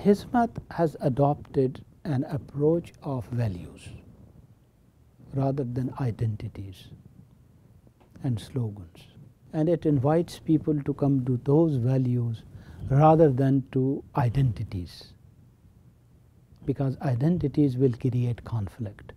Hizmat has adopted an approach of values rather than identities and slogans. And it invites people to come to those values rather than to identities, because identities will create conflict.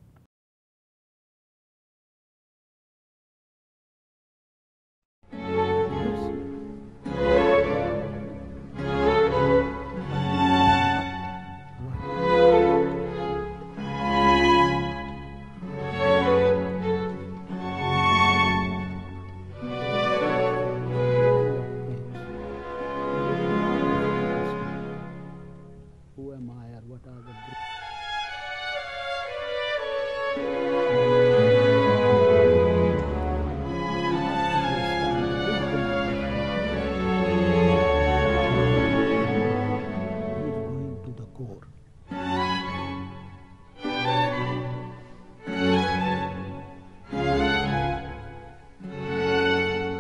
Who am I, or what are the going to the core.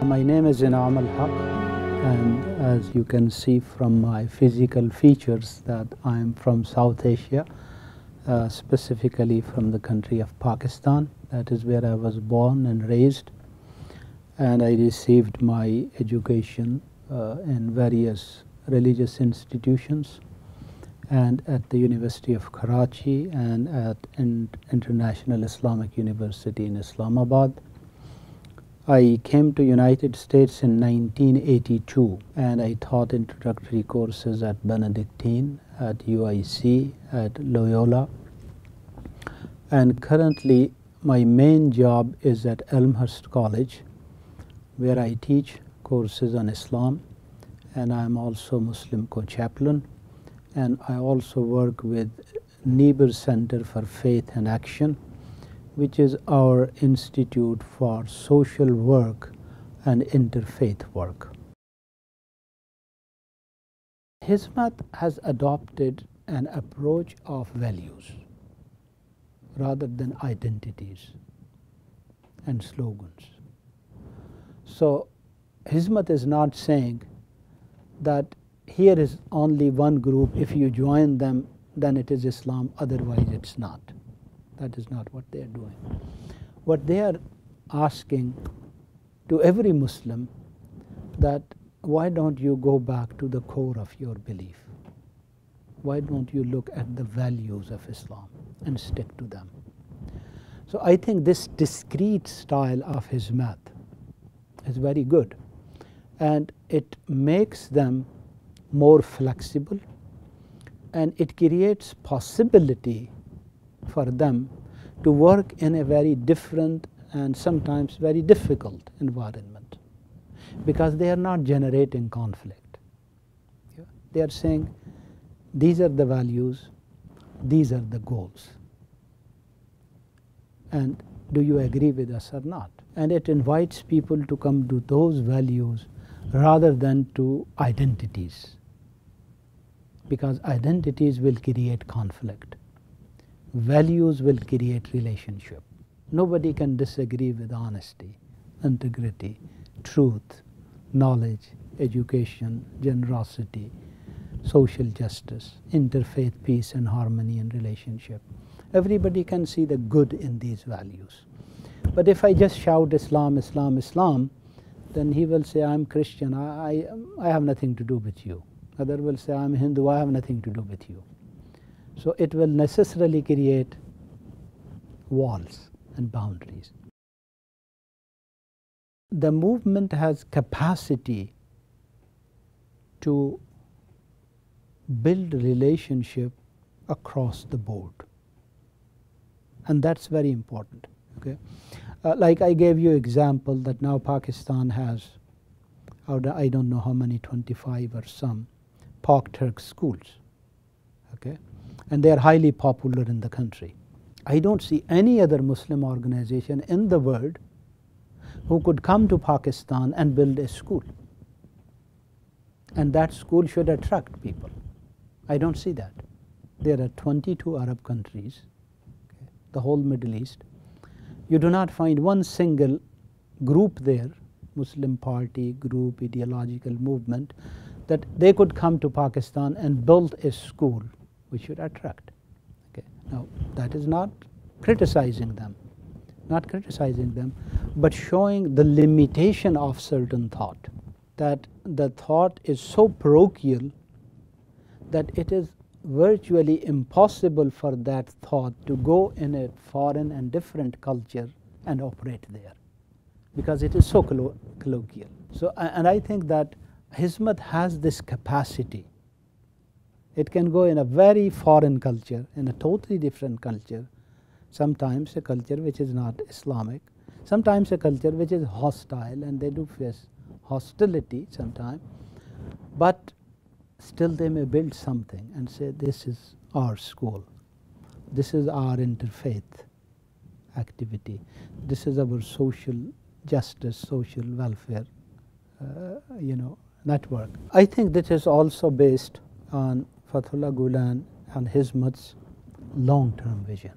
My name is Inam al-Haq, and as you can see from my physical features that I am from South Asia, specifically from the country of Pakistan. That is where I was born and raised, and I received my education in various religious institutions and at the University of Karachi and at International Islamic University in Islamabad. I came to United States in 1982, and I taught introductory courses at Benedictine, at UIC, at Loyola, and currently my main job is at Elmhurst College, where I teach courses on Islam, and I am also Muslim co-chaplain, and I also work with Niebuhr Center for Faith and Action, which is our institute for social work and interfaith work. Hizmat has adopted an approach of values rather than identities and slogans. So Hizmat is not saying that here is only one group, if you join them then it is Islam, otherwise it's not. That is not what they are doing. What they are asking to every Muslim, that why don't you go back to the core of your belief? Why don't you look at the values of Islam and stick to them? So I think this discrete style of Hizmat is very good, and it makes them more flexible, and it creates possibility for them to work in a very different and sometimes very difficult environment, because they are not generating conflict. They are saying these are the values, these are the goals, and do you agree with us or not? And it invites people to come to those values rather than to identities, because identities will create conflict. Values will create relationship. Nobody can disagree with honesty, integrity, truth, knowledge, education, generosity, social justice, interfaith peace and harmony and relationship. Everybody can see the good in these values. But if I just shout Islam, Islam, Islam, then he will say, I'm Christian, I have nothing to do with you. Other will say, I'm Hindu, I have nothing to do with you. So it will necessarily create walls and boundaries. The movement has capacity to build relationship across the board, and that's very important. Okay, like I gave you example that now Pakistan has, I don't know how many, 25 or some Pak Turk schools. Okay, and they are highly popular in the country. I don't see any other Muslim organization in the world who could come to Pakistan and build a school, and that school should attract people. I don't see that. There are 22 Arab countries, okay, the whole Middle East. You do not find one single group there, Muslim party, group, ideological movement, that they could come to Pakistan and build a school which should attract. Okay. Now, that is not criticizing them, but showing the limitation of certain thought, that the thought is so parochial that it is virtually impossible for that thought to go in a foreign and different culture and operate there, because it is so colloquial. So, and I think that Hizmat has this capacity. It can go in a very foreign culture, in a totally different culture, sometimes a culture which is not Islamic, sometimes a culture which is hostile, and they do face hostility sometimes, but still they may build something and say, this is our school, this is our interfaith activity, this is our social justice, social welfare network. I think this is also based on Fathullah Gulen and Hizmat's long-term vision,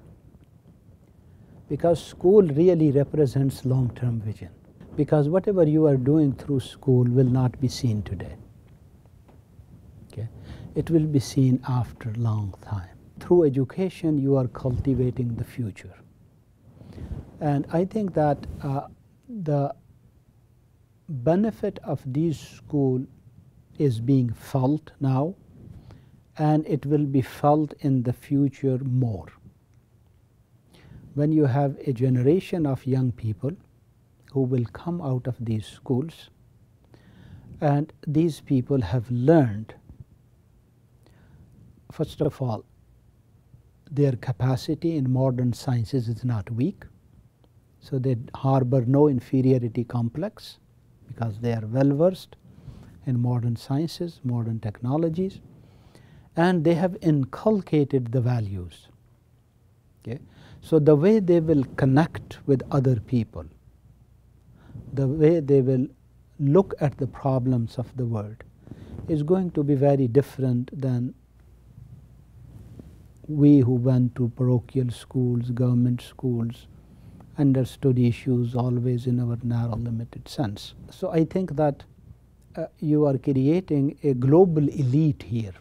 because school really represents long-term vision, because whatever you are doing through school will not be seen today. Okay? It will be seen after a long time. Through education you are cultivating the future, and I think that the benefit of these schools is being felt now, and it will be felt in the future more. When you have a generation of young people who will come out of these schools, and these people have learned, first of all, their capacity in modern sciences is not weak, so they harbor no inferiority complex, because they are well versed in modern sciences, modern technologies, and they have inculcated the values. Okay? So the way they will connect with other people, the way they will look at the problems of the world is going to be very different than we who went to parochial schools, government schools, understood issues always in our narrow limited sense. So I think that you are creating a global elite here.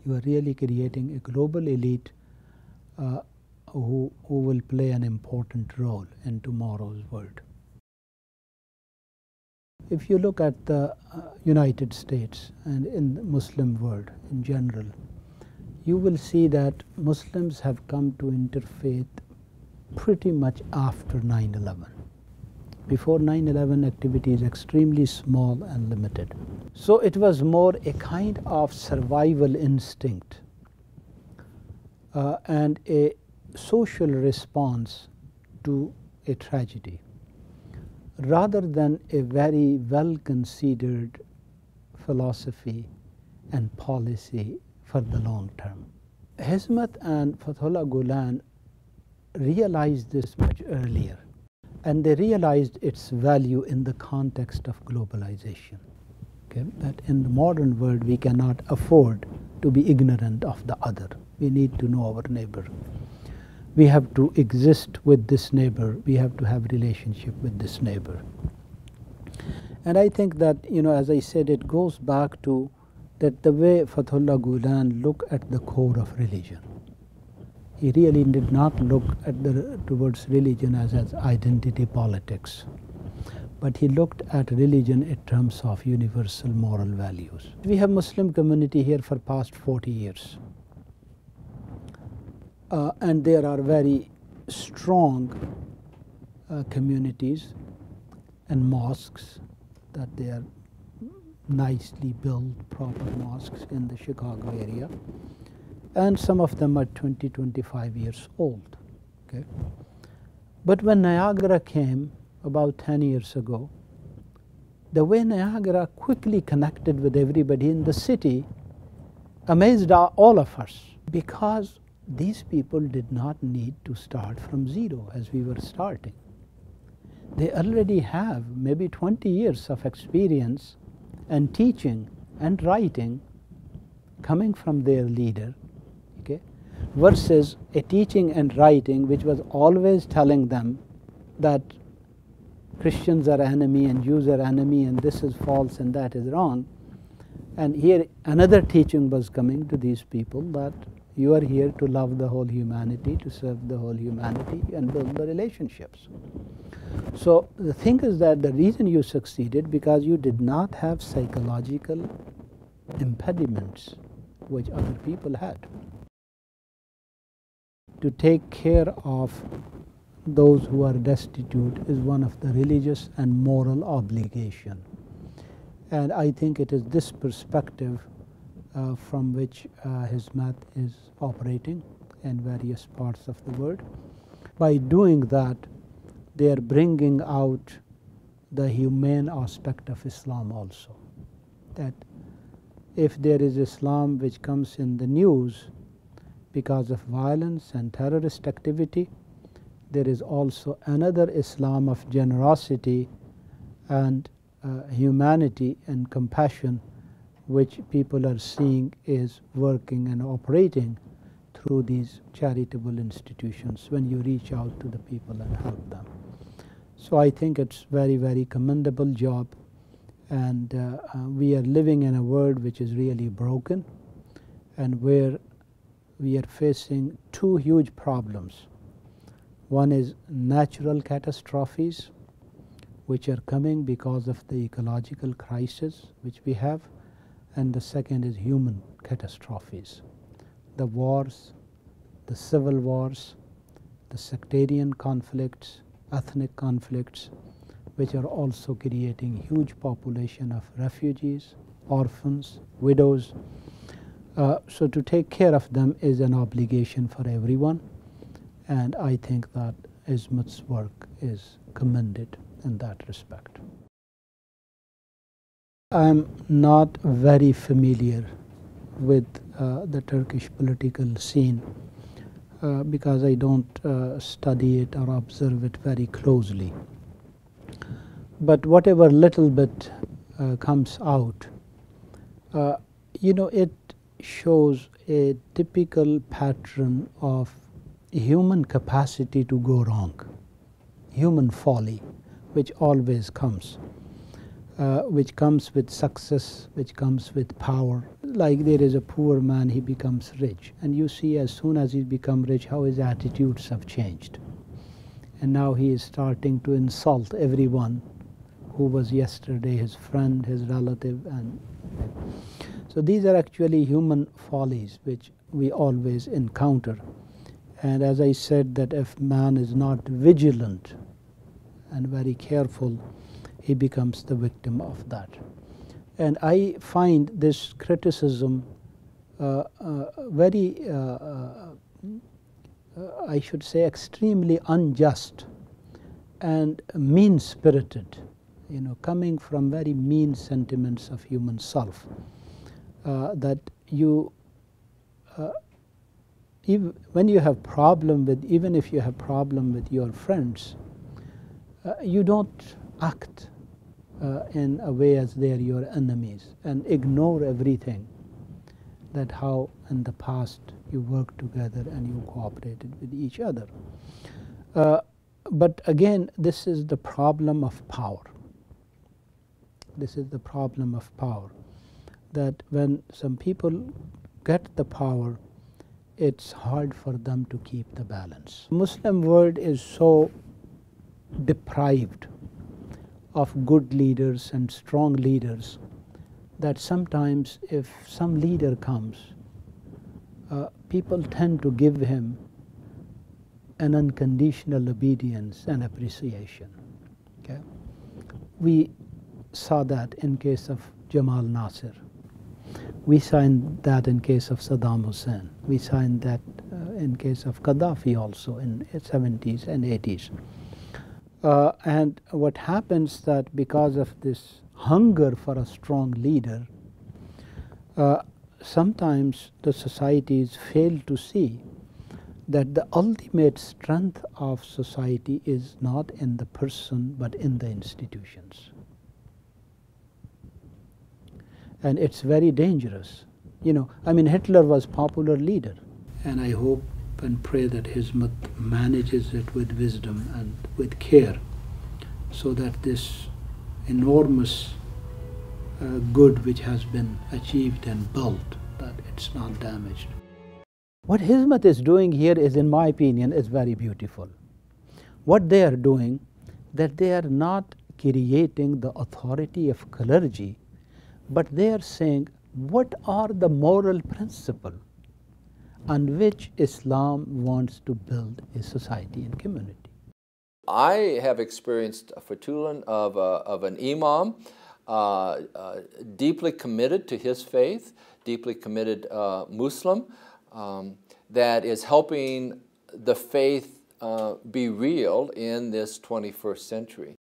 You are really creating a global elite who will play an important role in tomorrow's world. If you look at the United States and in the Muslim world in general, you will see that Muslims have come to interfaith pretty much after 9/11. Before 9/11, activity is extremely small and limited. So it was more a kind of survival instinct and a social response to a tragedy, rather than a very well considered philosophy and policy for the long term. Hizmat and Fathullah Gulen realized this much earlier, and they realized its value in the context of globalization. Okay? That in the modern world we cannot afford to be ignorant of the other. We need to know our neighbor. We have to exist with this neighbor. We have to have relationship with this neighbor. And I think that, as I said, it goes back to that the way Fathullah Gulen looked at the core of religion. He really did not look at towards religion as identity politics, but he looked at religion in terms of universal moral values. We have Muslim community here for past 40 years. And there are very strong communities and mosques, that they are nicely built, proper mosques in the Chicago area. And some of them are 20, 25 years old. Okay? But when Niagara came about 10 years ago, the way Niagara quickly connected with everybody in the city amazed all of us, because these people did not need to start from zero as we were starting. They already have maybe 20 years of experience and teaching and writing coming from their leader, okay, versus a teaching and writing which was always telling them that Christians are enemy and Jews are enemy and this is false and that is wrong. And here another teaching was coming to these people that you are here to love the whole humanity, to serve the whole humanity and build the relationships. So the thing is that the reason you succeeded because you did not have psychological impediments which other people had. To take care of those who are destitute is one of the religious and moral obligation. And I think it is this perspective from which Hizmat is operating in various parts of the world. By doing that, they are bringing out the humane aspect of Islam also. That if there is Islam which comes in the news because of violence and terrorist activity, there is also another Islam of generosity and humanity and compassion which people are seeing is working and operating through these charitable institutions when you reach out to the people and help them. So I think it's very, very commendable job, and we are living in a world which is really broken and where we are facing two huge problems. One is natural catastrophes which are coming because of the ecological crisis which we have, and the second is human catastrophes. The wars, the civil wars, the sectarian conflicts, ethnic conflicts, which are also creating huge population of refugees, orphans, widows. So to take care of them is an obligation for everyone, and I think that Hizmat's work is commended in that respect. I'm not very familiar with the Turkish political scene because I don't study it or observe it very closely. But whatever little bit comes out, it shows a typical pattern of human capacity to go wrong, human folly, which always comes, which comes with success, which comes with power. Like there is a poor man, he becomes rich, and you see as soon as he becomes rich how his attitudes have changed. And now he is starting to insult everyone who was yesterday his friend, his relative. And so these are actually human follies which we always encounter. And as I said, that if man is not vigilant and very careful, he becomes the victim of that. And I find this criticism very, I should say, extremely unjust and mean-spirited, coming from very mean sentiments of human self, that you when you have problem with, even if you have problem with your friends, you don't act in a way as they are your enemies and ignore everything, that how in the past you worked together and you cooperated with each other. But again, this is the problem of power. This is the problem of power, that when some people get the power, it's hard for them to keep the balance. Muslim world is so deprived of good leaders and strong leaders that sometimes if some leader comes, people tend to give him an unconditional obedience and appreciation. Okay? We saw that in case of Jamal Nasser. We saw that in case of Saddam Hussein. We saw that in case of Gaddafi also in the 70s and 80s. And what happens that because of this hunger for a strong leader, sometimes the societies fail to see that the ultimate strength of society is not in the person but in the institutions. And it's very dangerous. Hitler was popular leader, and I hope and pray that Hizmat manages it with wisdom and with care, so that this enormous good which has been achieved and built, that it's not damaged. What Hizmat is doing here is, in my opinion, is very beautiful. What they are doing, that they are not creating the authority of clergy, but they are saying what are the moral principles on which Islam wants to build a society and community. I have experienced a Fatulan of an imam, deeply committed to his faith, deeply committed Muslim, that is helping the faith be real in this 21st century.